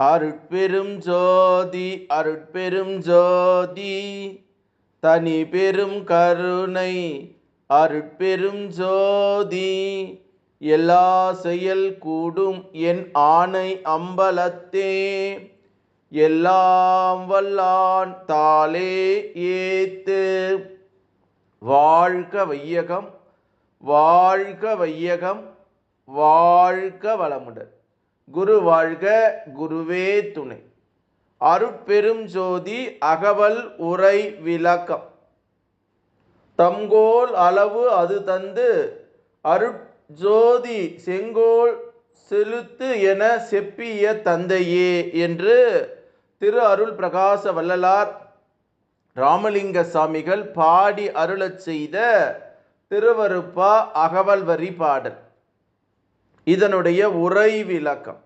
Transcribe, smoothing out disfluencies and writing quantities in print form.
அருட்பெரும் ஜோதி அருட்பெரும் ஜோதி தனி பெரும் கருணை அருட்பெரும் ஜோதி எல்லா செயல் கூடும் என் ஆணை அம்பலத்தே எல்லாம் வல்லான் தாளே ஏத்து. வாழ்க வையகம் வாழ்க வையகம் வாழ்க வளமுடன். குரு வாழ்க குருவே துணை. அருட்பெரும் ஜோதி அகவல் உரை விளக்கம். தம்கோல் அளவு அது தந்து அருட்ஜோதி செங்கோல் செலுத்து என செப்பிய தந்தையே என்று திரு அருள் பிரகாச வள்ளலார் ராமலிங்க சாமிகள் பாடி அருளச் செய்த திருவருப்பா அகவல் வரி பாடல். இதனுடைய உரை விளக்கம்.